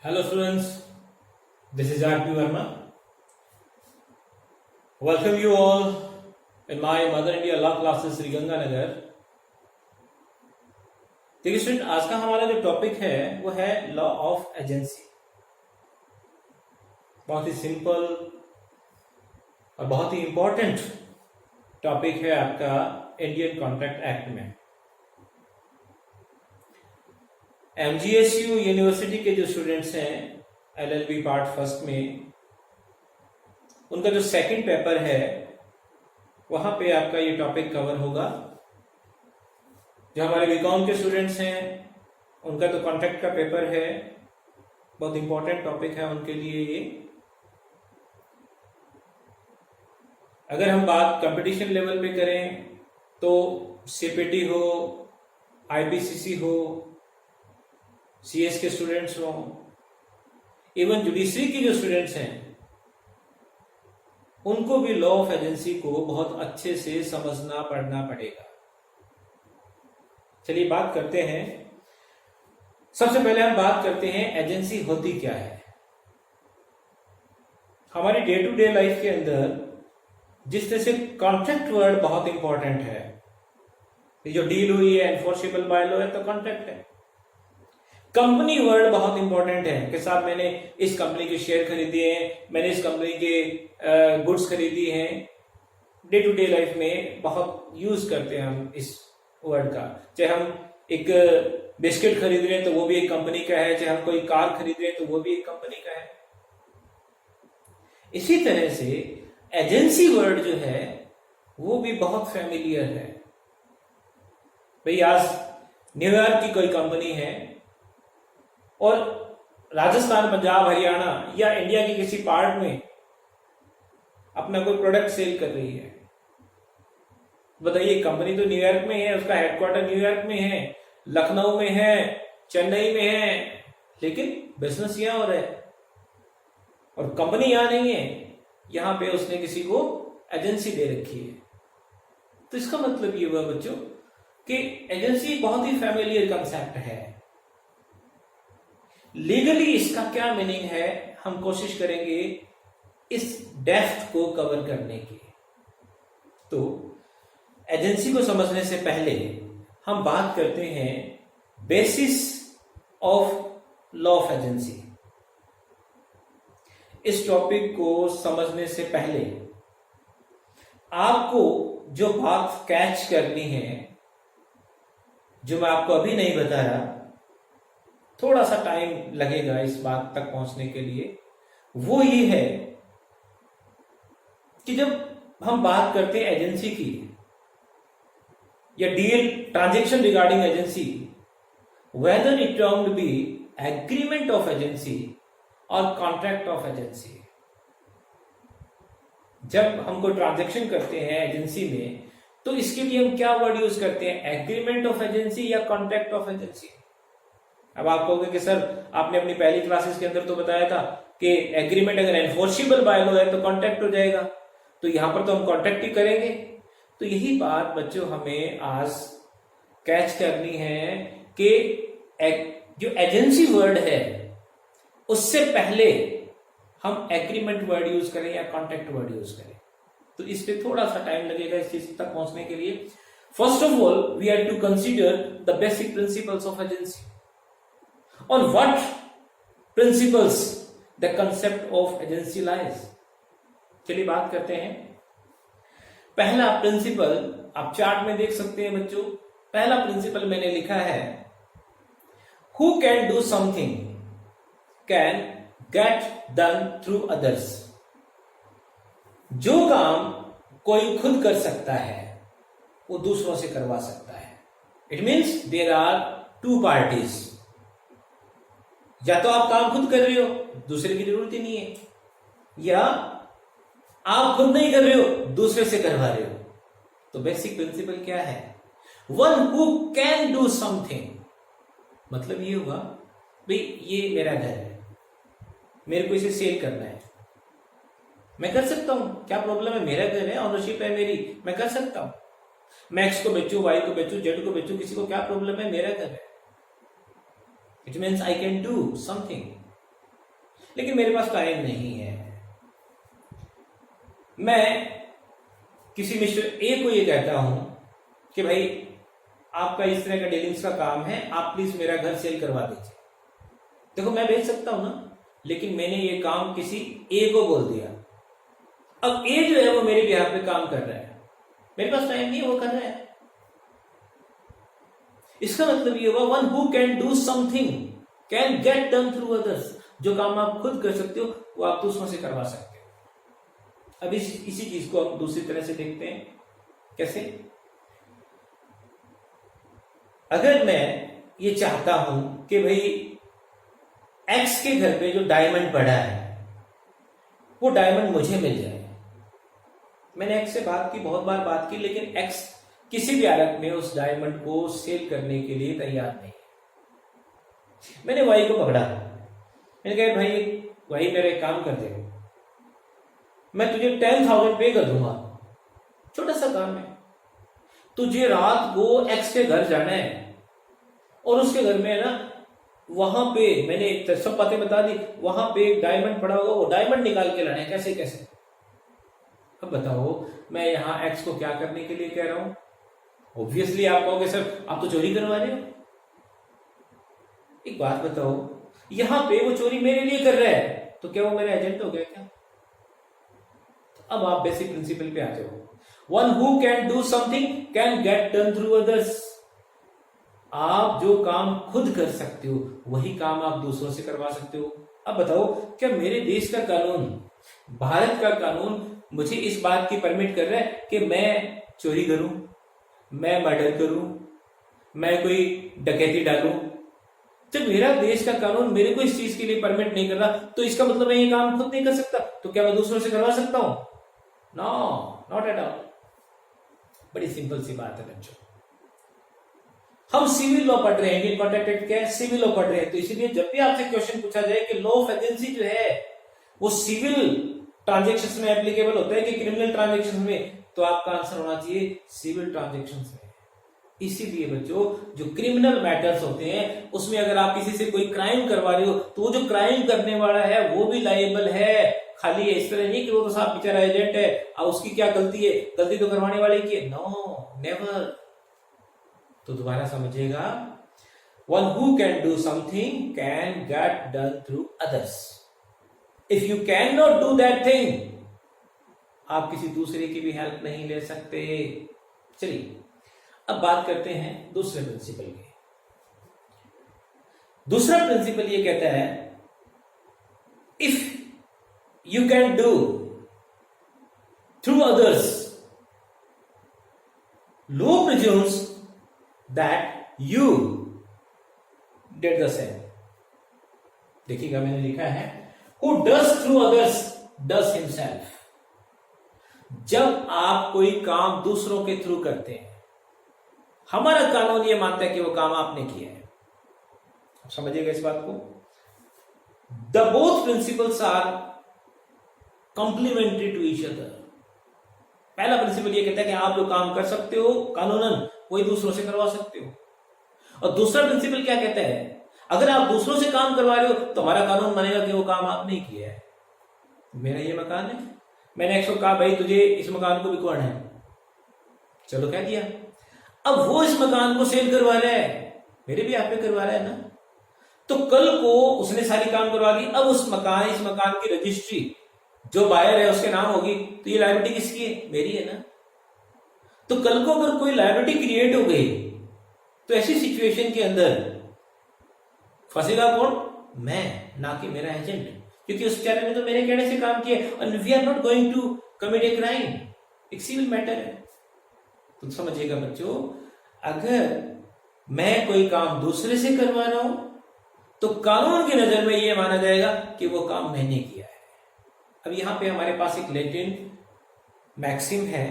Hello students, this is R.P. Verma. Welcome you all in my Mother India Law classes Sriganganagar. देखिए student, आज का हमारा जो topic है वो है लॉ ऑफ एजेंसी। बहुत ही सिंपल और बहुत ही इंपॉर्टेंट टॉपिक है आपका इंडियन कॉन्ट्रैक्ट एक्ट में। MGSU यूनिवर्सिटी के जो स्टूडेंट्स हैं LLB पार्ट फर्स्ट में, उनका जो सेकंड पेपर है वहां पे आपका ये टॉपिक कवर होगा। जो हमारे बीकॉम के स्टूडेंट्स हैं उनका तो कॉन्ट्रैक्ट का पेपर है, बहुत इंपॉर्टेंट टॉपिक है उनके लिए ये। अगर हम बात कंपटीशन लेवल पे करें तो CPT हो, IPCC हो, CS के स्टूडेंट्स हो, इवन जुडिशरी के जो स्टूडेंट्स हैं उनको भी लॉ ऑफ एजेंसी को बहुत अच्छे से समझना पढ़ना पड़ेगा। चलिए बात करते हैं। सबसे पहले हम बात करते हैं एजेंसी होती क्या है। हमारी डे टू डे लाइफ के अंदर जिस तरह से कॉन्ट्रैक्ट वर्ड बहुत इंपॉर्टेंट है, ये जो डील हुई है एनफोर्सेबल बाय लॉ है तो कॉन्ट्रैक्ट है। कंपनी वर्ड बहुत इंपॉर्टेंट है कि साहब मैंने इस कंपनी के शेयर खरीदे हैं, मैंने इस कंपनी के गुड्स खरीदी हैं। डे टू डे लाइफ में बहुत यूज करते हैं हम इस वर्ड का। चाहे हम एक बिस्किट खरीद रहे हैं तो वो भी एक कंपनी का है, चाहे हम कोई कार खरीद रहे हैं तो वो भी एक कंपनी का है। इसी तरह से एजेंसी वर्ड जो है वो भी बहुत फैमिलियर है। भाई आज न्यूयॉर्क की कोई कंपनी है और राजस्थान, पंजाब, हरियाणा या इंडिया के किसी पार्ट में अपना कोई प्रोडक्ट सेल कर रही है। बताइए, कंपनी तो न्यूयॉर्क में है, उसका हेडक्वार्टर न्यूयॉर्क में है, लखनऊ में है, चेन्नई में है, लेकिन बिजनेस यहां हो रहा है और कंपनी यहां नहीं है। यहां पे उसने किसी को एजेंसी दे रखी है। तो इसका मतलब ये हुआ बच्चों कि एजेंसी बहुत ही फैमिलियर कंसेप्ट है। लीगली इसका क्या मीनिंग है, हम कोशिश करेंगे इस डेप्थ को कवर करने की। तो एजेंसी को समझने से पहले हम बात करते हैं basis of law of agency. इस टॉपिक को समझने से पहले आपको जो बात कैच करनी है, जो मैं आपको अभी नहीं बताया, थोड़ा सा टाइम लगेगा इस बात तक पहुंचने के लिए, वो ये है कि जब हम बात करते हैं एजेंसी की या deal transaction regarding agency, whether it termed be agreement of agency और कॉन्ट्रैक्ट ऑफ एजेंसी। जब हम कोई ट्रांजैक्शन करते हैं एजेंसी में तो इसके लिए हम क्या वर्ड यूज करते हैं, एग्रीमेंट ऑफ एजेंसी या कॉन्ट्रैक्ट ऑफ एजेंसी। अब आप कहोगे कि सर आपने अपनी पहली क्लासेस के अंदर तो बताया था कि एग्रीमेंट अगर एनफोर्सेबल बाय लॉ है तो कॉन्ट्रैक्ट हो जाएगा, तो यहां पर तो हम कॉन्ट्रैक्ट ही करेंगे। तो यही बात बच्चों हमें आज कैच करनी है कि जो एजेंसी वर्ड है उससे पहले हम एग्रीमेंट वर्ड यूज करें या कॉन्ट्रैक्ट वर्ड यूज करें। तो इस पे थोड़ा सा टाइम लगेगा इस चीज तक पहुंचने के लिए। First of all we have to consider the basic principles of agency. On what principles the concept of agency lies? चलिए बात करते हैं। पहला प्रिंसिपल आप चार्ट में देख सकते हैं बच्चों। पहला प्रिंसिपल मैंने लिखा है, who can do something can get done through others। जो काम कोई खुद कर सकता है वो दूसरों से करवा सकता है। It means there are two parties। या तो आप काम खुद कर रहे हो, दूसरे की जरूरत ही नहीं है, या आप खुद नहीं कर रहे हो, दूसरे से करवा रहे हो। तो बेसिक प्रिंसिपल क्या है, one who can do something. मतलब ये हुआ भाई ये मेरा घर है, मेरे को इसे सेल करना है, मैं कर सकता हूं, क्या प्रॉब्लम है, मेरा घर है, ऑनरशिप है मेरी, मैं कर सकता हूं। मैं एक्स को बेचू, वाई को बेचू, जेड को बेचू, किसी को क्या प्रॉब्लम है, मेरा घर है। It means I can do something. लेकिन मेरे पास टाइम नहीं है। मैं किसी मिस्टर ए को ये कहता हूं कि भाई आपका इस तरह का डीलिंग्स का काम है, आप प्लीज मेरा घर सेल करवा दीजिए। देखो मैं भेज सकता हूं ना, लेकिन मैंने ये काम किसी ए को बोल दिया। अब ए जो है वो मेरे बिहार पे काम कर रहा है, मेरे पास टाइम नहीं है, वो कर रहा है। इसका मतलब ये हुआ one who can do something can get done through others. जो काम आप खुद कर सकते हो वो आप दूसरों से करवा सकते हो। अब इसी चीज को आप दूसरी तरह से देखते हैं। कैसे? अगर मैं ये चाहता हूं कि भाई एक्स के घर पे जो डायमंड पड़ा है वो डायमंड मुझे मिल जाए, मैंने एक्स से बात की, बहुत बार बात की, लेकिन एक्स किसी भी हालत में उस डायमंड को सेल करने के लिए तैयार नहीं। मैंने वाई को पकड़ा, मैंने कहा भाई वाई मेरा एक काम कर दे, मैं तुझे 10,000 पे कर दूंगा, छोटा सा काम है, तुझे रात को एक्स के घर जाना है और उसके घर में है ना, वहां पे मैंने सब बातें बता दी, वहां पे एक डायमंड पड़ा होगा, वो डायमंड निकाल के लाना है। कैसे कैसे? अब बताओ मैं यहां एक्स को क्या करने के लिए कह रहा हूं? ऑब्वियसली आप कहोगे सर आप तो चोरी करवा रहे हो। एक बात बताओ, यहां पे वो चोरी मेरे लिए कर रहा है तो क्या वो मेरा एजेंट हो गया क्या? अब आप बेसिक प्रिंसिपल पे आ जाओ। One who can do something can get done through others. आप जो काम खुद कर सकते हो वही काम आप दूसरों से करवा सकते हो। अब बताओ क्या मेरे देश का कानून, भारत का कानून मुझे इस बात की परमिट कर रहा है कि मैं चोरी करूं, मैं मर्डर करूं, मैं कोई डकैती डालूं? जब मेरा देश का कानून मेरे को इस चीज के लिए परमिट नहीं कर रहा तो इसका मतलब मैं ये काम खुद नहीं कर सकता, तो क्या मैं दूसरों से करवा सकता हूं? No, not at all. बड़ी सिंपल सी बात है बच्चों। हम सिविल लॉ पढ़ रहे हैं, इंडियन कॉन्ट्रैक्ट एक्ट क्या है? सिविल लॉ पढ़ रहे हैं, तो इसीलिए जब भी आपसे क्वेश्चन पूछा जाए कि लॉ ऑफ एजेंसी जो है वो सिविल ट्रांजेक्शन में एप्लीकेबल होता है कि क्रिमिनल ट्रांजेक्शन में, तो आपका आंसर होना चाहिए सिविल ट्रांजेक्शन में। इसीलिए बच्चों जो क्रिमिनल मैटर्स होते हैं उसमें अगर आप किसी से कोई क्राइम करवा रहे हो तो वो जो क्राइम करने वाला है वो भी लायबल है। खाली इस तरह नहीं कि वो तो साहब बेचारा एजेंट है और उसकी क्या गलती है, गलती तो करवाने वाले की है। No, never. तो दोबारा समझिएगा, one who can do something can get done through others. If you can not do that thing, आप किसी दूसरे की भी हेल्प नहीं ले सकते। चलिए अब बात करते हैं दूसरे प्रिंसिपल की। दूसरा प्रिंसिपल ये कहता है if you can do through others, law presumes that you did the same. देखिएगा मैंने लिखा है who does through others does himself. जब आप कोई काम दूसरों के थ्रू करते हैं, हमारा कानून यह मानता है कि वो काम आपने किया है। आप समझिएगा इस बात को। The both principles are complementary to each other. पहला प्रिंसिपल यह कहता है कि आप जो काम कर सकते हो कानूनन वही दूसरों से करवा सकते हो, और दूसरा प्रिंसिपल क्या कहता है, अगर आप दूसरों से काम करवा रहे हो तो हमारा कानून मानेगा कि वो काम आपने किया है। मेरा ये मकान है, मैंने एक कहा भाई तुझे इस मकान को बिकवाना है, चलो कह दिया। अब वो इस मकान को सेल करवा रहा है, मेरे भी आप पे करवा रहा है ना, तो कल को उसने सारी काम करवा दी। अब इस मकान की रजिस्ट्री जो बायर है उसके नाम होगी, तो ये लायबिलिटी किसकी है? मेरी है ना। तो कल को अगर कोई लायबिलिटी क्रिएट हो गई तो ऐसी सिचुएशन के अंदर फंसेगा कौन? मैं, ना कि मेरा एजेंट, क्योंकि उस बेचारे ने तो मेरे कहने से काम किया। And we are not going to commit a crime, एक सिविल मैटर है। तो समझिएगा बच्चों, अगर मैं कोई काम दूसरे से करवा रहा हूं तो कानून की नजर में यह माना जाएगा कि वो काम मैंने किया है। अब यहां पे हमारे पास एक लैटिन मैक्सिम है,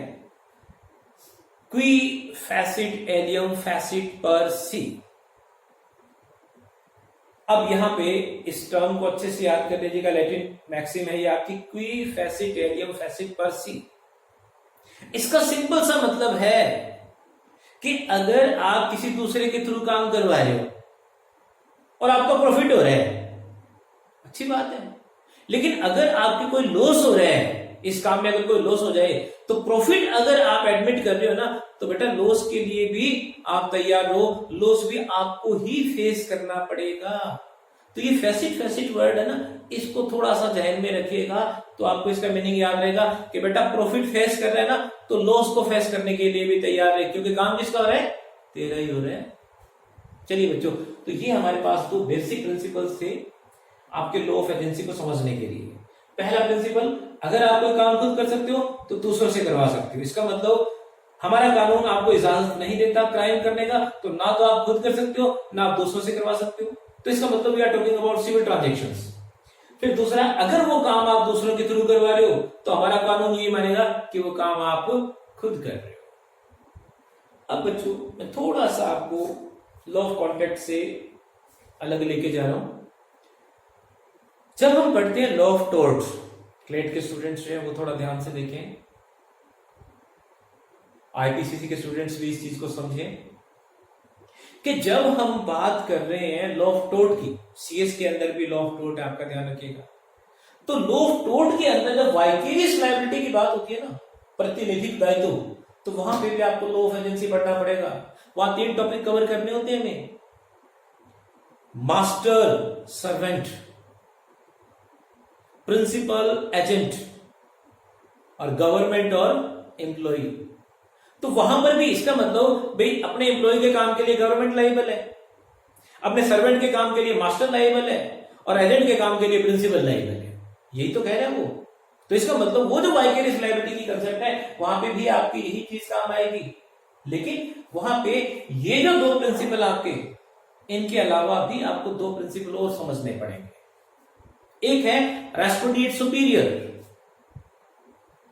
क्वी फैसिट एलियम फैसिट पर सी। अब यहां पे इस टर्म को अच्छे से याद कर लीजिएगा। लैटिन मैक्सिम है ये आपकी, क्वी फैसिट एलियम फैसिट पर सी। इसका सिंपल सा मतलब है कि अगर आप किसी दूसरे के थ्रू काम करवा रहे हो और आपका प्रॉफिट हो रहा है, अच्छी बात है, लेकिन अगर आपके कोई लॉस हो रहा है, इस काम में अगर कोई लॉस हो जाए, तो प्रॉफिट अगर आप एडमिट कर रहे हो ना, तो बेटा लॉस के लिए भी आप तैयार हो, लॉस भी आपको ही फेस करना पड़ेगा। तो ये फैसिट वर्ड है ना, इसको थोड़ा सा ध्यान में रखिएगा, तो आपको इसका मीनिंग याद रहेगा कि बेटा प्रॉफिट फेस कर रहा है ना, तो लॉस को फेस करने के लिए भी तैयार रहे, क्योंकि काम किसका हो रहा है? तेरा ही हो रहा है। चलिए बच्चों, तो ये हमारे पास दो बेसिक प्रिंसिपल्स थे आपके लॉ ऑफ एजेंसी को समझने के लिए। पहला प्रिंसिपल, अगर आप कोई काम खुद कर सकते हो तो दूसरों से करवा सकते हो। इसका मतलब हमारा कानून आपको इजाजत नहीं देता क्राइम करने का, तो ना तो आप खुद कर सकते हो ना आप दूसरों से करवा सकते हो। तो इसका मतलब we are talking about civil transactions. फिर दूसरा, अगर वो काम आप दूसरों के थ्रू करवा रहे हो तो हमारा कानून ये मानेगा कि वो काम आप खुद कर रहे हो। अब बच्चों, मैं थोड़ा सा आपको लॉ ऑफ कॉन्ट्रैक्ट से अलग लेके जा रहा हूं। जब हम पढ़ते हैं लॉ ऑफ टॉर्ट्स, क्लेट के स्टूडेंट्स जो है वो थोड़ा ध्यान से देखें, आईपीसीसी के स्टूडेंट्स भी इस चीज को समझें कि जब हम बात कर रहे हैं लॉ ऑफ टॉर्ट की, सीएस के अंदर भी लॉ ऑफ टॉर्ट है, आपका ध्यान रखिएगा। तो लॉ ऑफ टॉर्ट के अंदर जब वाइकेरियस लायबिलिटी की बात होती है ना, प्रतिनिधित्व दायित्व, तो वहां पे भी आपको लॉ ऑफ एजेंसी पढ़ना पड़ेगा। वहां 3 टॉपिक कवर करने होते हैं हमें, मास्टर सर्वेंट, प्रिंसिपल एजेंट, और गवर्नमेंट और एम्प्लॉय। तो वहां पर भी इसका मतलब भाई अपने एम्प्लॉय के काम के लिए गवर्नमेंट लायबल है, अपने सर्वेंट के काम के लिए मास्टर लायबल है, और एजेंट के काम के लिए प्रिंसिपल लायबल है। यही तो कह रहे हैं वो। तो इसका मतलब वो जो वाइकेरियस लायबिलिटी की कंसेप्ट है, वहां पे भी आपकी यही चीज काम आएगी। लेकिन वहां पे ये जो 2 प्रिंसिपल आपके, इनके अलावा भी आपको 2 प्रिंसिपल और समझने पड़ेंगे। एक है रेस्पोंडिएट सुपीरियर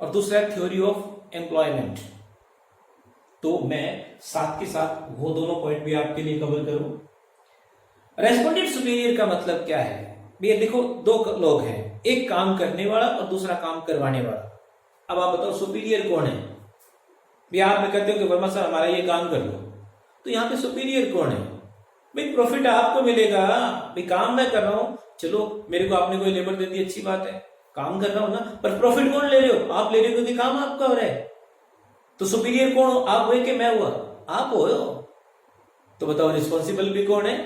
और दूसरा है थ्योरी ऑफ एम्प्लॉयमेंट। तो मैं साथ के साथ वो दोनों पॉइंट भी आपके लिए कवर करूं। रेस्पोंडेंट सुपीरियर का मतलब क्या है? भैया देखो, 2 लोग हैं, एक काम करने वाला और दूसरा काम करवाने वाला। अब आप बताओ सुपीरियर कौन है? भैया आप में कहते हो कि वर्मा सर हमारा ये काम कर लो, तो यहाँ पे सुपीरियर कौन है? भाई प्रॉफिट आपको मिलेगा, भाई काम मैं कर रहा हूं, चलो मेरे को आपने कोई लेबर दे दी, अच्छी बात है, काम कर रहा हूं ना, पर प्रॉफिट कौन ले रहे हो? आप ले रहे हो, क्योंकि काम आपका हो रहा है। तो सुपीरियर कौन हो? आप हुए कि मैं हुआ? आप हो। तो बताओ रिस्पॉन्सिबल भी कौन है?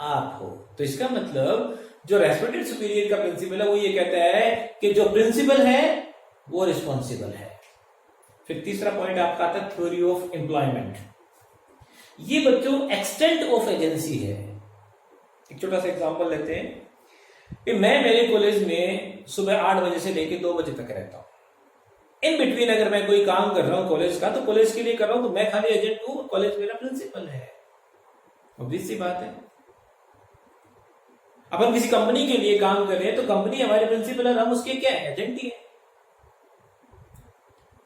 आप हो। तो इसका मतलब जो रेस्पेक्टेड सुपीरियर का प्रिंसिपल है वो ये कहता है कि जो प्रिंसिपल है वो रिस्पॉन्सिबल है। फिर तीसरा पॉइंट आपका आता है थ्योरी ऑफ एम्प्लॉयमेंट। ये बच्चों एक्सटेंट ऑफ एजेंसी है। एक छोटा सा एग्जांपल लेते हैं कि मैं मेरे कॉलेज में सुबह 8 बजे से लेकर 2 बजे तक रहता हूं। इन बिटवीन अगर मैं कोई काम कर रहा हूं कॉलेज का, तो कॉलेज के लिए कर रहा हूं, तो मैं खाली एजेंट हूं, कॉलेज मेरा प्रिंसिपल है। ऑब्वियस सी बात है। अपन किसी कंपनी के लिए काम कर रहे हैं तो कंपनी हमारे प्रिंसिपल है, हम उसके क्या है? एजेंट ही है।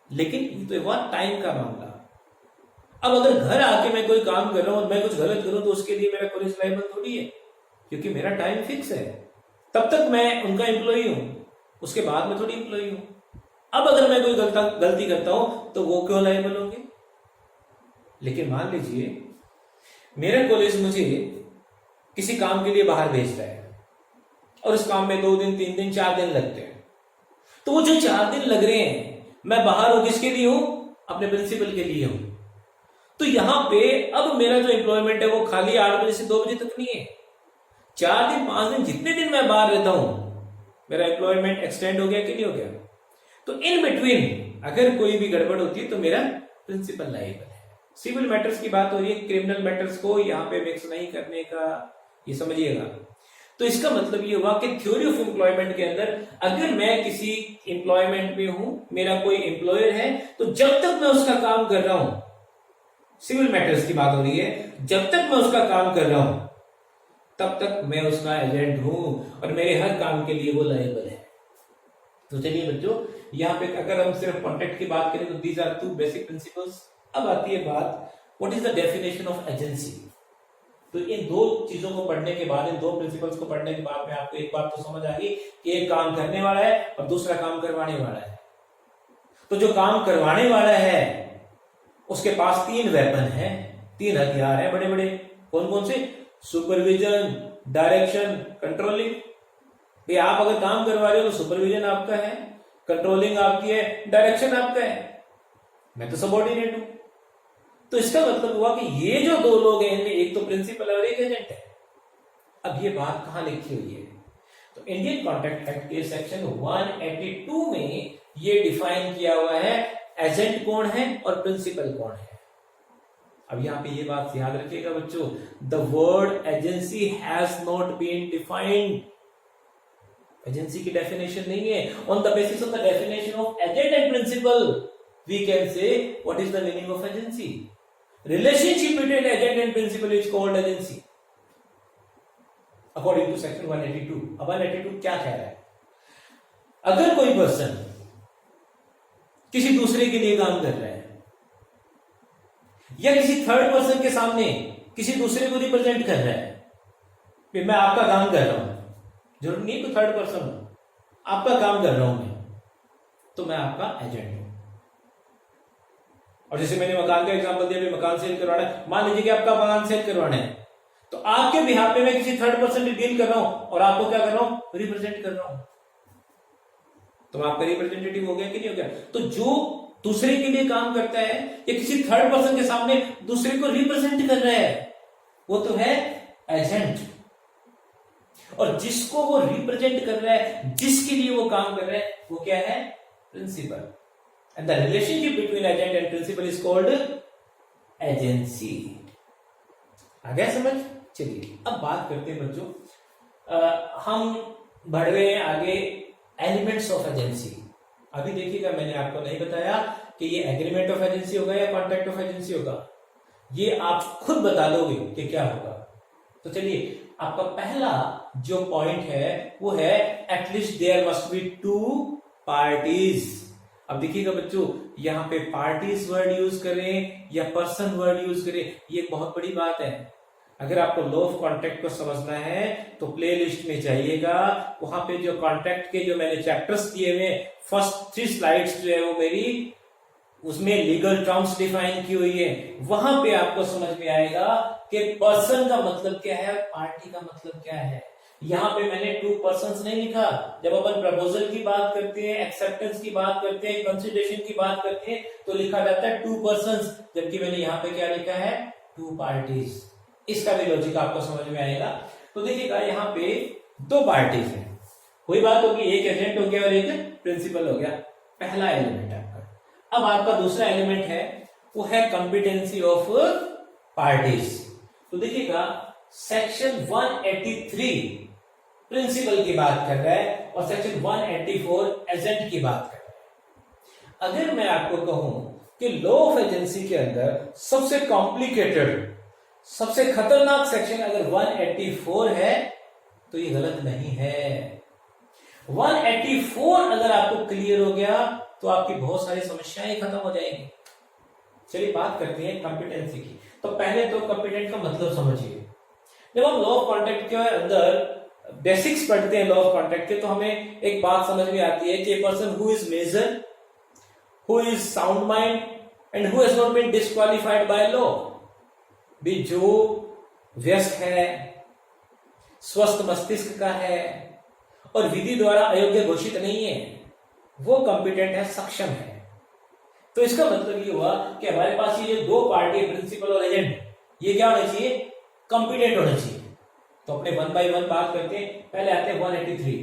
लेकिन ये तो एक बार टाइम का मामला। अब अगर घर आके मैं कोई काम कर रहा हूं और मैं कुछ गलत करूं तो उसके लिए मेरा कॉलेज लायबल थोड़ी है, क्योंकि मेरा टाइम फिक्स है। तब तक मैं उनका एम्प्लॉई हूं, उसके बाद में थोड़ी एम्प्लॉई हूं। अब अगर मैं कोई गलती करता हूं तो वो क्यों लायबल होंगे? लेकिन मान लीजिए मेरा कॉलेज मुझे किसी काम के लिए बाहर भेज रहा है और उस काम में 2 दिन 3 दिन 4 दिन लगते हैं, तो वो जो 4 दिन लग रहे हैं मैं बाहर हूं, किसके लिए हूं? अपने प्रिंसिपल के लिए हूं। तो यहां पे अब मेरा जो एम्प्लॉयमेंट है वो खाली 8 बजे से 2 बजे तक नहीं है। 4 दिन 5 दिन जितने दिन मैं बाहर रहता हूं, मेरा एम्प्लॉयमेंट एक्सटेंड हो गया कि नहीं हो गया? तो इन बिटवीन अगर कोई भी गड़बड़ होती है तो मेरा प्रिंसिपल लायबल है। सिविल मैटर्स की बात हो रही है, क्रिमिनल मैटर्स को यहाँ पे मिक्स नहीं करने का, ये समझिएगा। तो इसका मतलब ये हुआ कि थ्योरी ऑफ एम्प्लॉयमेंट के अंदर अगर मैं किसी एम्प्लॉयमेंट में हूं, मेरा कोई एम्प्लॉयर है, तो जब तक मैं उसका काम कर रहा हूं, सिविल मैटर्स की बात हो रही है, जब तक मैं उसका काम कर रहा हूं तब तक मैं उसका एजेंट हूं और मेरे हर काम के लिए वो लायबल है। तो चलिए बच्चों, यहाँ पे अगर हम सिर्फ कॉन्ट्रैक्ट की बात करें तो दीज आर 2 बेसिक प्रिंसिपल्स। अब आती है बात, what is the definition of agency. तो इन 2 चीजों को पढ़ने के बाद, इन 2 प्रिंसिपल्स को पढ़ने के बाद में आपको एक बात तो समझ आ गई कि एक काम करने वाला है और दूसरा काम करवाने वाला है। तो जो काम करवाने वाला है उसके पास 3 वेपन है, 3 हथियार है बड़े बड़े। कौन कौन से? Supervision, direction, controlling. भाई आप अगर काम करवा रहे हो तो सुपरविजन आपका है, कंट्रोलिंग आपकी है, डायरेक्शन आपका है, मैं तो सबऑर्डिनेट हूं। तो इसका मतलब हुआ कि ये जो दो लोग हैं इनमें एक तो प्रिंसिपल और एक एजेंट है। अब ये बात कहां लिखी हुई है? तो इंडियन कॉन्ट्रैक्ट एक्ट के सेक्शन 182 में ये डिफाइन किया हुआ है एजेंट कौन है और प्रिंसिपल कौन है। अब यहां पे ये बात याद रखिएगा बच्चों, the word agency has not been defined. Agency की डेफिनेशन नहीं है। On the basis of the definition of agent and principal we can say what is the meaning of agency. Relationship between agent and principal is called agency according to section 182। अब 182 क्या कह रहा है? अगर कोई person किसी दूसरे के लिए काम कर रहा है या किसी थर्ड पर्सन के सामने किसी दूसरे को रिप्रेजेंट कर रहा है कि मैं आपका काम कर रहा हूं, जरूर नहीं कोई थर्ड पर्सन हो, आपका काम कर रहा हूं मैं, तो मैं आपका एजेंट हूं। और जैसे मैंने मकान का एग्जांपल दिया, मकान सेल करवाना है, मान लीजिए कि आपका मकान सेल करवाना है, तो आपके बिहाफ पे मैं किसी थर्ड पर्सन से डील कर रहा हूं और आपको क्या कर रहा हूं? रिप्रेजेंट कर रहा हूं। तो आपका रिप्रेजेंटेटिव हो गया कि नहीं हो गया? तो जो दूसरे के लिए काम करता है या किसी थर्ड पर्सन के सामने दूसरे को रिप्रेजेंट कर रहा है, वो तो है एजेंट। और जिसको वो रिप्रेजेंट कर रहा है, जिसके लिए वो काम कर रहा है, वो क्या है? Principal. And the relationship between agent and principal is called agency. आ गया समझ? चलिए अब बात करते हैं बच्चों, हम बढ़ रहे हैं आगे एलिमेंट्स ऑफ एजेंसी। अभी देखिएगा, मैंने आपको नहीं बताया कि ये एग्रीमेंट ऑफ एजेंसी होगा या कॉन्ट्रैक्ट ऑफ एजेंसी होगा, ये आप खुद बता दोगे कि क्या होगा। तो चलिए, आपका पहला जो पॉइंट है वो है at least there must be two parties. अब देखिएगा बच्चों, यहां पे पार्टीज वर्ड यूज करें या पर्सन वर्ड यूज करें, ये बहुत बड़ी बात है। अगर आपको लॉ ऑफ कॉन्ट्रैक्ट को समझना है तो प्लेलिस्ट में जाइएगा, वहां पे जो कॉन्ट्रैक्ट के जो मैंने चैप्टर्स दिए हुए, फर्स्ट 3 स्लाइड्स जो है वो मेरी, उसमें लीगल टर्म्स डिफाइन की हुई है। वहां पे आपको समझ में आएगा कि पर्सन का मतलब क्या है, पार्टी का मतलब क्या है। यहां पे मैंने 2 पर्सन्स नहीं लिखा। जब अपन प्रपोजल की बात करते हैं, एक्सेप्टेंस की बात करते हैं, कंसिडरेशन की बात करते हैं, तो लिखा जाता है 2 पर्सन्स, जबकि मैंने यहां पे क्या लिखा है? 2 पार्टीज। इसका भी लॉजिक आपको समझ में आएगा। तो देखिएगा, यहाँ पे 2 पार्टीज हैं, कोई बात होगी, एक एजेंट हो गया और एक प्रिंसिपल हो गया, पहला एलिमेंट आपका। अब आपका दूसरा एलिमेंट है वो है कॉम्पिटेंसी ऑफ पार्टीज। तो देखिएगा, सेक्शन 183 प्रिंसिपल की बात कर रहा है और सेक्शन 184 एजेंट की बात कर रहा है। अगर मैं आपको कहूं कि लॉ ऑफ एजेंसी के अंदर सबसे कॉम्प्लिकेटेड, सबसे खतरनाक सेक्शन अगर 184 है, तो ये गलत नहीं है। 184 अगर आपको क्लियर हो गया तो आपकी बहुत सारी समस्याएं खत्म हो जाएंगी। चलिए बात करते हैं कॉम्पिटेंसी की। तो पहले तो कॉम्पिटेंट का मतलब समझिए। जब हम लॉ ऑफ कॉन्ट्रैक्ट के अंदर बेसिक्स पढ़ते हैं लॉ ऑफ कॉन्ट्रैक्ट के, तो हमें एक बात समझ में आती है कि a person who is major, who is sound mind and who has not been disqualified by law, भी जो व्यस्त है, स्वस्थ मस्तिष्क का है और विधि द्वारा अयोग्य घोषित नहीं है, वो कॉम्पिटेंट है, सक्षम है। तो इसका मतलब ये हुआ कि हमारे पास ये 2 पार्टी, प्रिंसिपल और एजेंट, ये क्या होना चाहिए? कॉम्पिटेंट होना चाहिए। तो अपने 1 बाय 1 बात करते हैं। पहले आते हैं 183।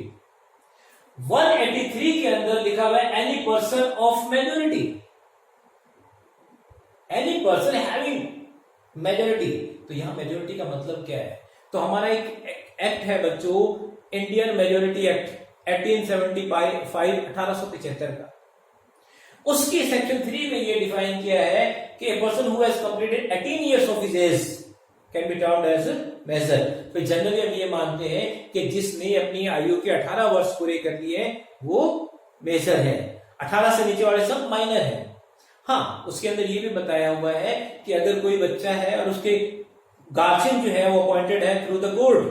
183 के अंदर लिखा हुआ है any person of majority, any person having majority. तो यहां मेजोरिटी का मतलब क्या है? तो हमारा एक एक्ट है बच्चों, इंडियन मेजोरिटी एक्ट 1875 1875 का। उसके सेक्शन 3 में ये डिफाइन किया है कि a person who has completed 18 years of his age can be termed as major. तो जनरली हम ये मानते हैं कि जिसने अपनी आयु के 18 वर्ष पूरे कर लिए वो मेजर है, 18 से नीचे वाले सब माइनर है। हाँ, उसके अंदर ये भी बताया हुआ है कि अगर कोई बच्चा है और उसके गार्जियन जो है वो अपॉइंटेड है थ्रू द कोर्ट,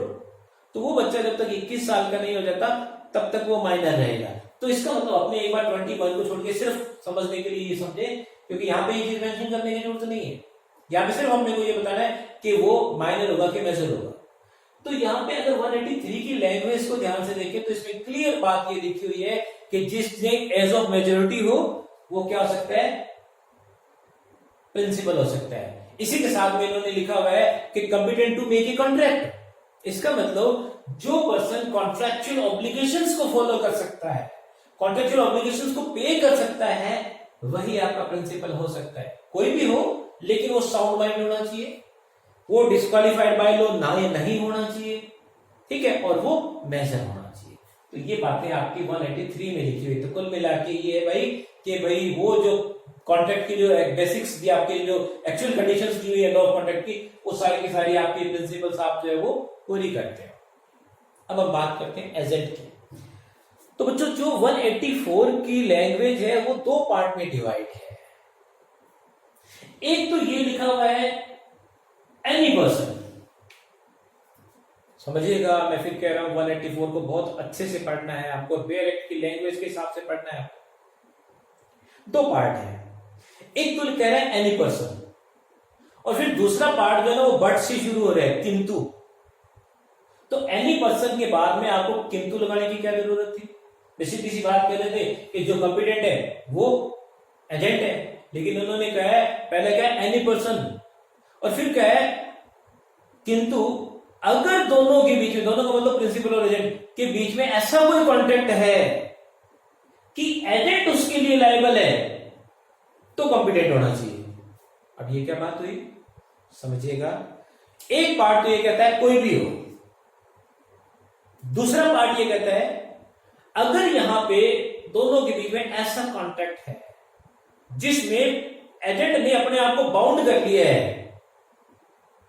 तो वो बच्चा जब तक 21 साल का नहीं हो जाता तब तक वो माइनर रहेगा। तो इसका मतलब अपने एक बार 21 को छोड़ के सिर्फ समझने के लिए ये समझे, क्योंकि यहाँ पे ये चीज मेंशन करने की जरूरत नहीं है। यहाँ पे सिर्फ हमने को ये बताना है कि वो माइनर होगा कि मेजर होगा। तो यहाँ पे अगर 183 की लैंग्वेज को ध्यान से देखें तो इसमें क्लियर बात ये लिखी हुई है कि जिसने एज ऑफ मेजोरिटी हो वो क्या हो सकता है, प्रिंसिपल हो सकता है। इसी के साथ में इन्होंने लिखा हुआ है कि competent to make a contract. इसका मतलब जो पर्सन कॉन्ट्रैक्चुअल ऑब्लिगेशंस को फॉलो कर सकता है, कॉन्ट्रैक्चुअल ऑब्लिगेशंस को पे कर सकता है, वही आपका प्रिंसिपल हो सकता है। कोई भी हो, लेकिन वो साउंड माइंड होना चाहिए, वो डिस्क्वालिफाइड बाय लॉ नहीं होना चाहिए, ठीक है, और वो मेजर होना चाहिए। तो ये बातें आपकी 183 में लिखी हुई। तो कुल मिला के ये है भाई कि भाई वो जो कॉन्ट्रैक्ट की जो बेसिक्स दी, आपके जो एक्चुअल कंडीशंस दी हुई है लॉ ऑफ कॉन्ट्रैक्ट की, वो सारी की सारी आपकी प्रिंसिपल्स आप जो है वो पूरी करते हैं। अब हम बात करते हैं एजेंट की। तो बच्चों जो 184 की लैंग्वेज है वो दो पार्ट में डिवाइड है। एक तो ये लिखा हुआ है एनी पर्सन, समझिएगा, मैं फिर कह रहा हूं 184 को बहुत अच्छे से पढ़ना है आपको, बेयर एक्ट की लैंग्वेज के हिसाब से पढ़ना है। दो पार्ट है, एक तो कह रहा है एनी पर्सन, और फिर दूसरा पार्ट जो है ना वो बट से शुरू हो रहा है, किंतु। तो एनी पर्सन के बाद में आपको किंतु लगाने की क्या जरूरत थी? सीधी सी बात कह रहे थे कि जो कॉम्पिटेंट है वो एजेंट है, लेकिन उन्होंने कहा है पहले क्या है एनी पर्सन, और फिर क्या है किंतु अगर दोनों के बीच में, दोनों का मतलब प्रिंसिपल और एजेंट के बीच में ऐसा कोई कॉन्ट्रैक्ट है कि एजेंट उसके लिए लायबल है, तो कॉम्पिटेंट होना चाहिए। अब ये क्या बात हुई, समझिएगा। एक पार्ट तो ये कहता है कोई भी हो, दूसरा पार्ट ये कहता है अगर यहां पे दोनों के बीच में ऐसा कॉन्ट्रैक्ट है जिसमें एजेंट ने अपने आप को बाउंड कर लिया है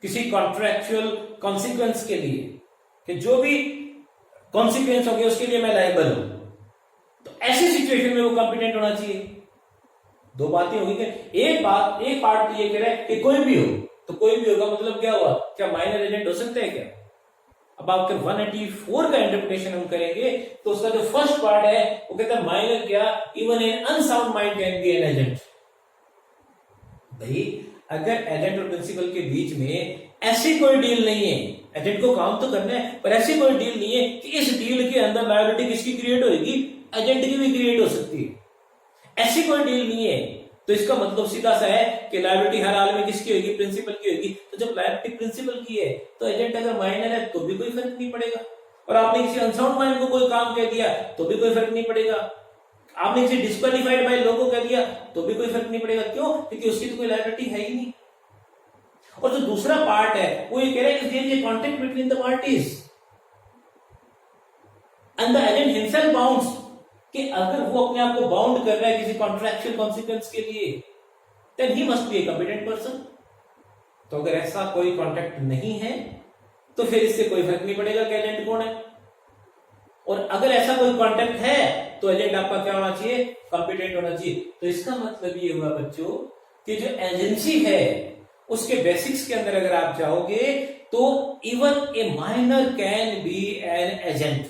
किसी कॉन्ट्रैक्चुअल कॉन्सिक्वेंस के लिए, कि जो भी कॉन्सिक्वेंस हो गया उसके लिए मैं लायबल हूं, तो ऐसी सिचुएशन में वो कॉम्पिटेंट होना चाहिए। दो बातें होगी कि एक पार्ट तो ये कह रहा है कि कोई भी हो, तो कोई भी होगा मतलब क्या हुआ, क्या माइनर एजेंट हो सकते हैं क्या? अब आपके 184 का इंटरप्रिटेशन हम करेंगे तो उसका जो फर्स्ट पार्ट है वो कहता है माइनर क्या, even an unsound mind can be an agent. भाई अगर एजेंट और प्रिंसिपल के बीच में ऐसी कोई डील नहीं है, एजेंट को काम तो करना है पर ऐसी कोई डील नहीं है कि इस डील के अंदर लायबिलिटी किसकी क्रिएट होगी, एजेंट की भी क्रिएट हो सकती है, ऐसी कोई डील नहीं है, तो इसका मतलब सीधा सा है कि लायबिलिटी हर हाल में किसकी होगी, प्रिंसिपल की होगी। तो जब लायबिलिटी प्रिंसिपल की है तो एजेंट अगर माइनर है तो भी कोई फर्क नहीं पड़ेगा, और आपने किसी अनसाउंड माइंड को कोई काम कह दिया तो भी कोई फर्क नहीं पड़ेगा, आपने किसी डिस्क्वालिफाइड बाय लॉ को कह दिया तो भी कोई फर्क नहीं पड़ेगा। क्यों? क्योंकि उसकी तो कोई लायबिलिटी है ही नहीं। और जो दूसरा पार्ट है वो ये कह रहा है कि there is a contract between the parties and the agent himself bounds, कि अगर वो अपने आप को बाउंड कर रहा है किसी कॉन्ट्रैक्चुअल कॉन्सिक्वेंस के लिए, then he must be a competent person. तो अगर ऐसा कोई कॉन्ट्रैक्ट नहीं है तो फिर इससे कोई फर्क नहीं पड़ेगा कि एजेंट कौन है, और अगर ऐसा कोई कॉन्ट्रैक्ट है तो एजेंट आपका क्या होना चाहिए, कॉम्पिटेंट होना चाहिए। तो इसका मतलब ये हुआ बच्चों कि जो एजेंसी है उसके बेसिक्स के अंदर अगर आप जाओगे तो even a minor can be an agent.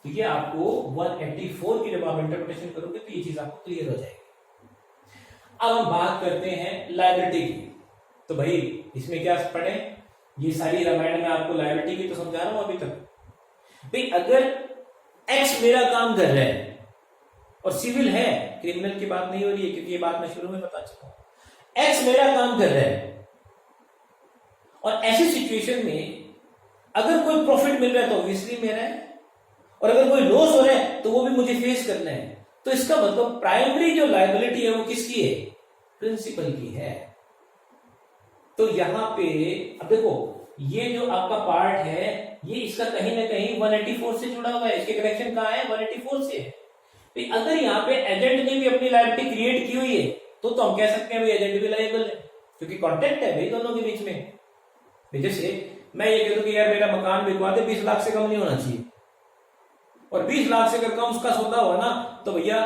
ठीक है, आपको 184 की जब आप इंटरप्रिटेशन करोगे तो ये चीज आपको क्लियर हो जाएगी। अब हम बात करते हैं लायबिलिटी की। तो भाई इसमें क्या पढ़े, ये सारी रामायण में आपको लायबिलिटी की तो समझा रहा हूं अभी तक। भाई अगर एक्स मेरा काम कर रहा है और सिविल है, क्रिमिनल की बात नहीं हो रही है क्योंकि ये बात मैं शुरू में बता चुका हूं, एक्स मेरा काम कर रहा है और ऐसी सिचुएशन में अगर कोई प्रॉफिट मिल रहा है तो ऑब्वियसली मेरा है, और अगर कोई लॉस हो रहा है तो वो भी मुझे फेस करना है। तो इसका मतलब प्राइमरी जो लायबिलिटी है वो किसकी है, प्रिंसिपल की है। तो यहां पे अब देखो ये जो आपका पार्ट है ये इसका कहीं ना कहीं 184 से जुड़ा हुआ है, इसके कनेक्शन कहां है, 184 से है। तो अगर यहाँ पे एजेंट ने भी अपनी लायबिलिटी क्रिएट की हुई है तो हम कह सकते हैं भाई एजेंट भी लायबल है, क्योंकि कॉन्ट्रैक्ट है भाई दोनों के बीच में। जैसे मैं ये कह दूं कि यार मेरा मकान बिकवा दे, 20 लाख से कम नहीं होना चाहिए, और 20 लाख से अगर कम उसका सौदा हुआ ना तो भैया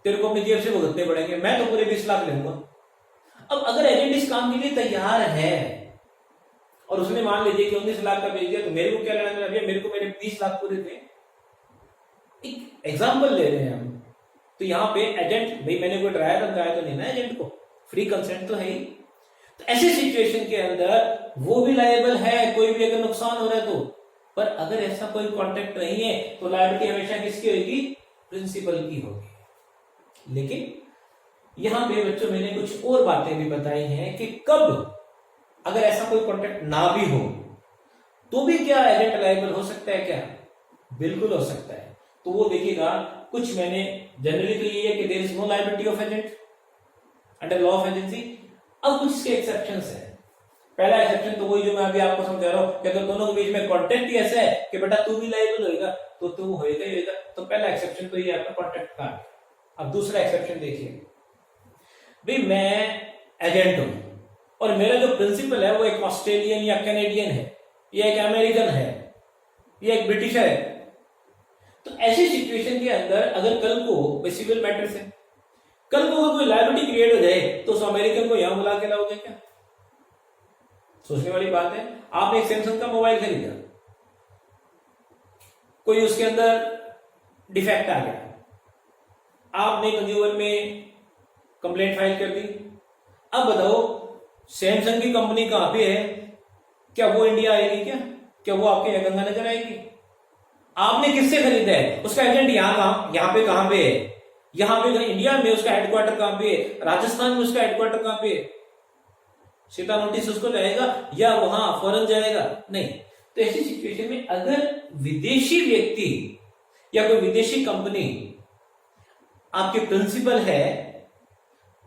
तेरे को अपनी जेब से भुगतने पड़ेंगे, मैं तो पूरे 20 लाख लूंगा। अब अगर एजेंट इस काम के लिए तैयार है और उसने मान लीजिए कि 19 लाख का बेच दिया, तो मेरे को क्या लेना देना भैया, मेरे को मेरे 20 लाख पूरे थे। एक एग्जाम्पल ले रहे हैं हम। तो यहाँ पे एजेंट, भाई मैंने कोई ट्रायल धमकाया तो नहीं ना एजेंट को, फ्री कंसेंट तो है ही। तो ऐसी सिचुएशन के अंदर वो भी लायबल है, कोई भी अगर नुकसान हो रहा है तो। पर अगर ऐसा कोई कॉन्ट्रैक्ट नहीं है तो लायबिलिटी हमेशा किसकी होगी? प्रिंसिपल की होगी। लेकिन यहां पे बच्चों मैंने कुछ और बातें भी बताई हैं कि कब अगर ऐसा कोई कॉन्ट्रैक्ट ना भी हो तो भी क्या एजेंट लायबल हो सकता है? क्या बिल्कुल हो सकता है। तो वो देखिएगा, कुछ मैंने जनरली तो ये है कि there is no liability of agent under law of agency. अब कुछ इसके एक्सेप्शंस है। पहला एक्सेप्शन तो वही जो मैं अभी आपको समझा रहा हूं कि अगर दोनों के बीच में कॉन्ट्रैक्ट ही ऐसा है कि बेटा तू भी लायबल होएगा तो तू होएगा ही होएगा, तो पहला एक्सेप्शन तो ये आपका कॉन्ट्रैक्ट का। अब दूसरा एक्सेप्शन देखिए, भाई मैं एजेंट हूं और मेरा जो प्रिंसिपल है वो एक ऑस्ट्रेलियन या कैनेडियन है, या एक अमेरिकन है, या एक ब्रिटिशर है। तो ऐसी सिचुएशन के अंदर अगर कल को सिविल मैटर से कल को कोई लायबिलिटी क्रिएट हो जाए तो उस अमेरिकन को यहां बुला के लाओगे क्या? सोचने वाली बात है। आपने एक सैमसंग का मोबाइल खरीदा, कोई उसके अंदर डिफेक्ट आ गया, आपने कंज्यूमर में कंप्लेंट फाइल कर दी। अब बताओ सैमसंग की कंपनी कहां पे है? क्या वो इंडिया आएगी? क्या वो आपके यहां गंगानगर आएगी? आपने किससे खरीदा है? उसका एजेंट यहाँ पे कहां पे है? यहां पे इंडिया में उसका हेडक्वार्टर कहां पे है? राजस्थान में उसका हेडक्वार्टर कहां पे है? सीधा नोटिस उसको जाएगा या वहां फॉरेन जाएगा? नहीं। तो ऐसी सिचुएशन में अगर विदेशी व्यक्ति या कोई विदेशी कंपनी आपके प्रिंसिपल है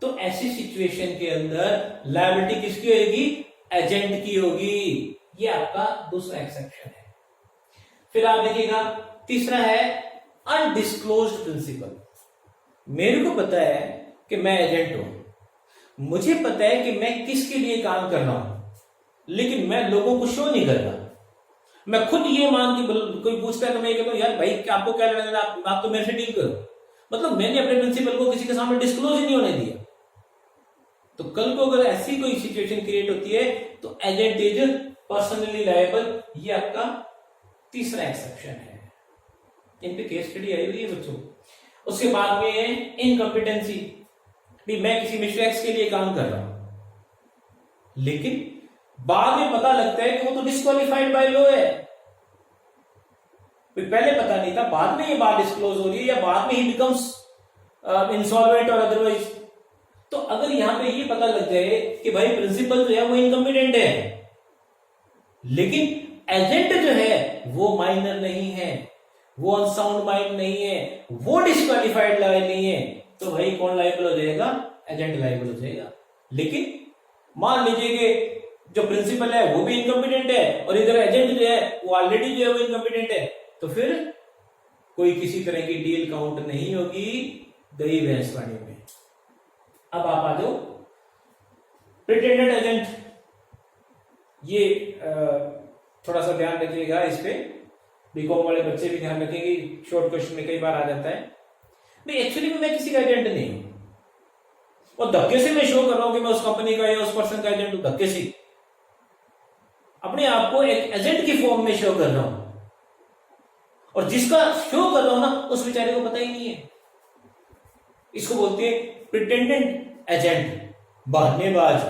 तो ऐसी सिचुएशन के अंदर लायबिलिटी किसकी होगी? एजेंट की होगी। ये आपका दूसरा एक्सेप्शन है। फिर आप देखिएगा, तीसरा है अनडिस्क्लोज्ड प्रिंसिपल। मेरे को पता है कि मैं एजेंट हूं, मुझे पता है कि मैं किसके लिए काम कर रहा हूं, लेकिन मैं लोगों को शो नहीं कर रहा। मैं खुद ये मान के कोई पूछता है तो मैं कहता हूं यार भाई आपको क्या लगेगा, आप तो मेरे से डील करो। मतलब मैंने अपने प्रिंसिपल को किसी के सामने डिस्क्लोज ही नहीं होने दिया। तो कल को अगर ऐसी कोई सिचुएशन क्रिएट होती है तो एजेंट इज पर्सनली लायबल। ये आपका तीसरा एक्सेप्शन है। इन पे केस स्टडी आई हुई है बच्चों। उसके बाद में इनकॉम्पिटेंसी, भी मैं किसी मिस्टर एक्स के लिए काम कर रहा हूं लेकिन बाद में पता लगता है कि वो तो डिस्क्वालिफाइड बाय लॉ है। पहले पता नहीं था, बाद में ये बात डिस्क्लोज हो रही है या बाद में ही बिकम्स इंसॉल्वेंट और अदरवाइज। तो अगर यहां पे ये पता लग जाए कि भाई प्रिंसिपल जो है वो इनकॉम्पिटेंट है लेकिन एजेंट जो है वो माइनर नहीं है, वो अनसाउंड माइंड नहीं है, वो डिस्क्वालिफाइड नहीं है, तो भाई कौन लायबल हो जाएगा? एजेंट लायबल हो जाएगा। लेकिन मान लीजिए कि जो प्रिंसिपल है वो भी इनकॉम्पिटेंट है और इधर एजेंट जो है वो ऑलरेडी जो है वो इनकॉम्पिटेंट है, तो फिर कोई किसी तरह की डील काउंट नहीं होगी दही भैंस पानी में। अब आप आ जाओ प्रिटेंडेड एजेंट। ये थोड़ा सा ध्यान रखिएगा, इस पे बीकॉम वाले बच्चे भी ध्यान रखेंगे, शॉर्ट क्वेश्चन में कई बार आ जाता है। भाई एक्चुअली मैं किसी का एजेंट नहीं हूं और धक्के से मैं शो कर रहा हूं कि मैं उस कंपनी का या उस पर्सन का एजेंट हूं। धक्के से अपने आप को एक एजेंट की फॉर्म में शो कर रहा हूं और जिसका शो कर रहा हूं ना उस बेचारे को पता ही नहीं है। इसको बोलते हैं प्रिटेंडेंट एजेंट, बहानेबाज।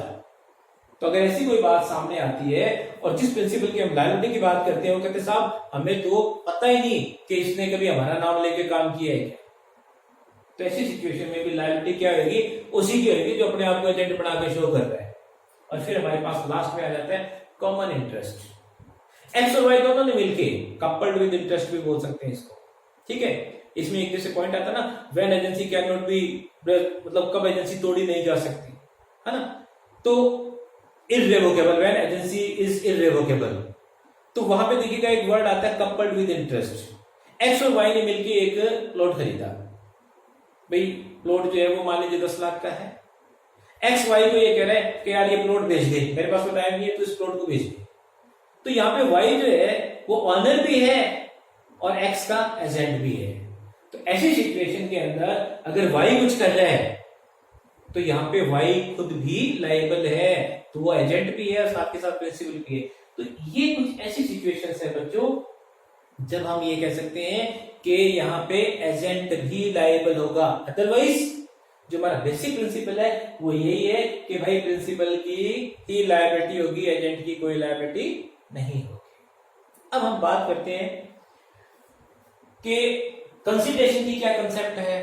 तो अगर ऐसी कोई बात सामने आती है और जिस प्रिंसिपल की हम लायबिलिटी की बात करते हैं वो कहते साहब हमें तो पता ही नहीं कि इसने कभी हमारा नाम लेके काम किया है क्या, तो ऐसी सिचुएशन में भी लायबिलिटी क्या होगी? उसी की होगी जो अपने आप को एजेंट बना के शो कर रहा है। और फिर हमारे पास लास्ट में आ जाता है कॉमन इंटरेस्ट। एक्स और वाई दोनों ने मिलके कपल्ड विद इंटरेस्ट भी बोल सकते हैं इसको, ठीक है। इसमें एक जैसे पॉइंट आता है ना, when agency can not be, मतलब कब एजेंसी तोड़ी नहीं जा सकती, है ना। तो irrevocable, when agency is irrevocable, तो वहां पे देखिएगा एक वर्ड आता है कपल्ड विद इंटरेस्ट। एक्स और वाई ने मिलकर एक प्लॉट खरीदा, भाई प्लॉट जो है वो मान लीजिए 10 लाख का है। एक्स वाई को ये कह रहा है कि यार ये प्लॉट बेच दे, मेरे पास तो टाइम नहीं है, तो इस प्लॉट को बेच दे। तो यहाँ पे वाई जो है वो ऑनर भी है और एक्स का एजेंट भी है। तो ऐसी सिचुएशन के अंदर अगर वाई कुछ कर रहा है तो यहाँ पे वाई खुद भी लायबल है, तो वो एजेंट भी है और साथ के साथ प्रिंसिपल भी है। तो ये कुछ ऐसी सिचुएशंस है बच्चों जब हम ये कह सकते हैं कि यहाँ पे एजेंट भी लायबल होगा, अदरवाइज जो हमारा बेसिक प्रिंसिपल है वो यही है कि भाई प्रिंसिपल की ही लायबिलिटी होगी, एजेंट की कोई लायबिलिटी नहीं होगी। अब हम बात करते हैं कि कंसीडरेशन की क्या कंसेप्ट है।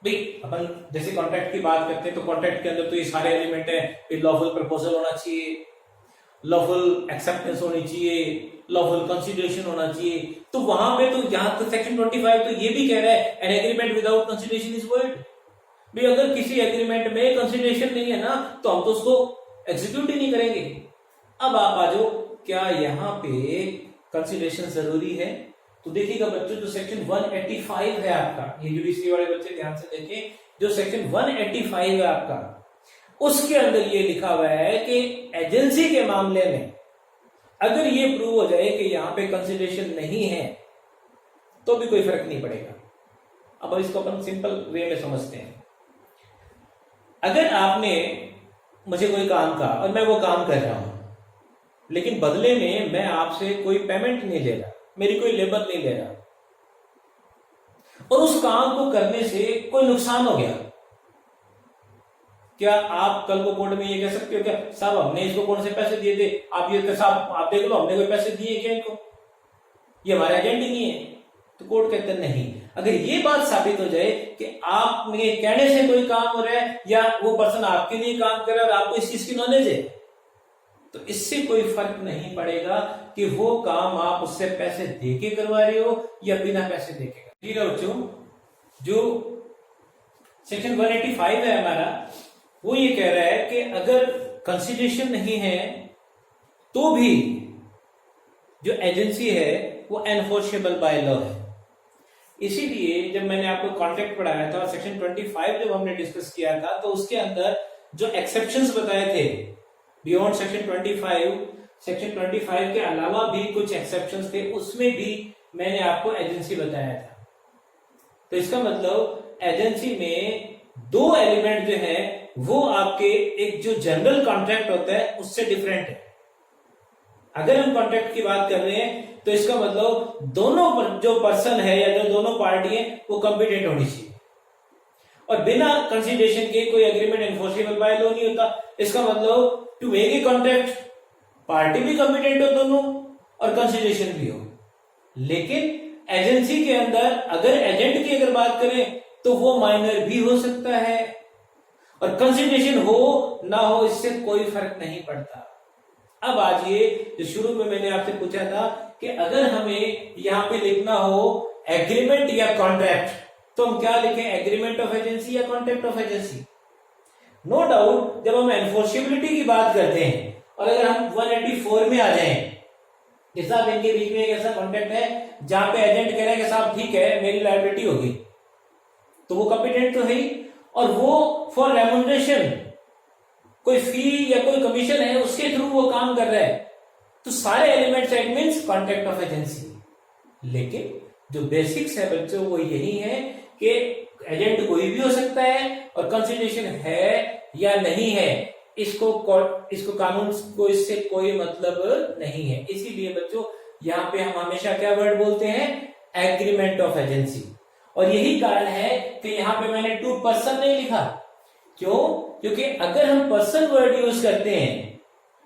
भाई अपन जैसे कॉन्ट्रैक्ट की बात करते हैं तो कॉन्ट्रैक्ट के अंदर तो ये सारे एलिमेंट है, लॉफुल प्रपोजल होना चाहिए, लॉफुल एक्सेप्टेंस होनी चाहिए, लॉफुल कंसीडरेशन होना चाहिए। तो वहां पे तो यहां तो सेक्शन 25 तो ये भी कह रहा है an agreement without consideration is void. भाई अगर किसी एग्रीमेंट में कंसीडरेशन नहीं है ना तो हम तो उसको एग्जीक्यूट ही नहीं करेंगे। अब आप आ जाओ, क्या यहाँ पे कंसीडरेशन जरूरी है? तो देखिएगा बच्चों, जो सेक्शन 185 है आपका, ये जुडिशरी वाले बच्चे ध्यान से देखें, जो सेक्शन 185 है आपका, उसके अंदर ये लिखा हुआ है कि एजेंसी के मामले में अगर ये प्रूव हो जाए कि यहां पे कंसीडरेशन नहीं है तो भी कोई फर्क नहीं पड़ेगा। अब इसको अपन सिंपल वे में समझते हैं। अगर आपने मुझे कोई काम कहा और मैं वो काम कर रहा हूं, लेकिन बदले में मैं आपसे कोई पेमेंट नहीं ले रहा, मेरी कोई लेबर नहीं ले रहा, और उस काम को करने से कोई नुकसान हो गया, क्या आप कल को कोर्ट में ये कह सकते हो क्या साहब हमने इसको कौन से पैसे दिए थे, आप ये साहब आप देख लो हमने कोई पैसे दिए क्या इनको, ये हमारा एजेंट ही नहीं है? तो कोर्ट कहते हैं नहीं। अगर ये बात साबित हो जाए कि आपने कहने से कोई काम हो रहा है या वो पर्सन आपके लिए काम कर रहा है और आपको इस चीज की नॉलेज है, तो इससे कोई फर्क नहीं पड़ेगा कि वो काम आप उससे पैसे देके करवा रहे हो या बिना पैसे देके। ठीक है बच्चों, जो सेक्शन 185 है हमारा, वो ये कह रहा है कि अगर कंसीडरेशन नहीं है तो भी जो एजेंसी है वो एनफोर्सेबल बाय लॉ है। इसीलिए जब मैंने आपको कॉन्ट्रैक्ट पढ़ाया था, सेक्शन 25 जब हमने डिस्कस किया था, तो उसके अंदर जो एक्सेप्शंस बताए थे बियॉन्ड सेक्शन 25, सेक्शन 25 के अलावा भी कुछ एक्सेप्शंस थे, उसमें भी मैंने आपको एजेंसी बताया था। तो इसका मतलब एजेंसी में दो एलिमेंट जो है वो आपके एक जो जनरल कॉन्ट्रैक्ट होता है उससे डिफरेंट है। अगर हम कॉन्ट्रैक्ट की बात कर रहे हैं तो इसका मतलब दोनों जो पर्सन है या जो दोनों पार्टी है वो कॉम्पिटेंट होनी चाहिए, और बिना कंसीडरेशन के कोई एग्रीमेंट एनफोर्सेबल बाय लॉ नहीं होता। इसका मतलब to make a contract party भी कॉम्पिटेंट हो दोनों और कंसीडरेशन भी हो। लेकिन एजेंसी के अंदर अगर एजेंट की अगर बात करें तो वो माइनर भी हो सकता है, और कंसीडरेशन हो ना हो इससे कोई फर्क नहीं पड़ता। अब आज ये जो शुरू में मैंने आपसे पूछा था कि अगर हमें यहां पे लिखना हो एग्रीमेंट या कॉन्ट्रैक्ट, तो हम क्या लिखें, एग्रीमेंट ऑफ एजेंसी या contract of agency? No doubt जब हम एनफोर्सेबिलिटी की बात करते हैं और अगर हम 184 में आ जाएं कि साहब इनके बीच में एक ऐसा कॉन्ट्रैक्ट है जहां पे एजेंट कह रहा है कि साहब ठीक है मेरी लायबिलिटी होगी, तो वो कॉम्पिटेंट तो है ही, और वो फॉर रेम्यूनरेशन कोई फी या कोई कमीशन है उसके थ्रू वो काम कर रहा है, तो सारे elements it means contract of agency. लेकिन जो बेसिक्स है बच्चों वो यही है कि एजेंट कोई भी हो सकता है और कंसीडरेशन है या नहीं है, इसको कानून को इससे कोई मतलब नहीं है। इसीलिए बच्चों यहाँ पे हम हमेशा क्या वर्ड बोलते हैं, एग्रीमेंट ऑफ एजेंसी। और यही कारण है कि यहाँ पे मैंने टू पर्सन नहीं लिखा। क्यों? क्योंकि अगर हम पर्सन वर्ड यूज करते हैं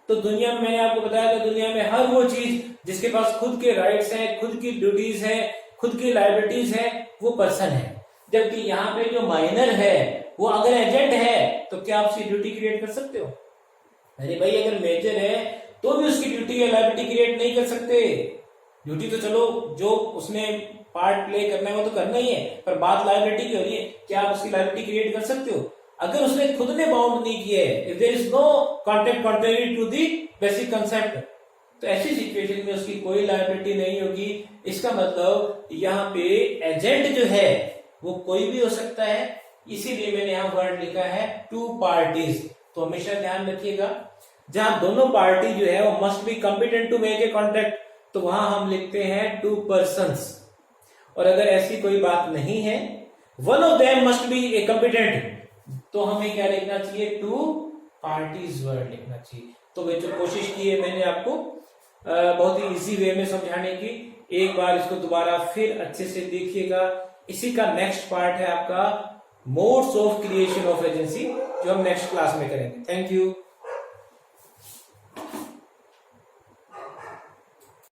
तो दुनिया में, मैंने आपको बताया था, दुनिया में हर वो चीज जिसके पास खुद के राइट्स हैं, खुद की ड्यूटीज हैं, खुद की लायबिलिटीज है, वो पर्सन है। जबकि यहाँ पे जो माइनर है वो अगर एजेंट है तो क्या आप उसकी ड्यूटी क्रिएट कर सकते हो? अरे भाई अगर मेजर है तो भी उसकी ड्यूटी या लायबिलिटी क्रिएट नहीं कर सकते। ड्यूटी तो चलो जो उसने पार्ट प्ले करना है वो तो करना ही है, पर बात लायबिलिटी की हो रही है, क्या आप उसकी लायबिलिटी क्रिएट कर सकते हो? अगर उसने खुद ने बाउंड नहीं किया है, if there is no contract contrary to the basic concept, तो ऐसी सिचुएशन में उसकी कोई लायबिलिटी नहीं होगी। इसका मतलब यहाँ पे एजेंट जो है वो कोई भी हो सकता है, इसीलिए मैंने यहाँ वर्ड लिखा है टू पार्टीज। तो हमेशा ध्यान रखिएगा, जहां दोनों पार्टी जो है वो must be competent to make a contract, तो वहां हम लिखते हैं टू पर्सन्स। और अगर ऐसी कोई बात नहीं है, one of them must be a competent, तो हमें क्या लिखना चाहिए, टू पार्टीज वर्ड लिखना चाहिए। तो बच्चों कोशिश की है मैंने आपको बहुत ही इजी वे में समझाने की। एक बार इसको दोबारा फिर अच्छे से देखिएगा। इसी का नेक्स्ट पार्ट है आपका modes of creation of agency, जो हम नेक्स्ट क्लास में करेंगे। Thank you.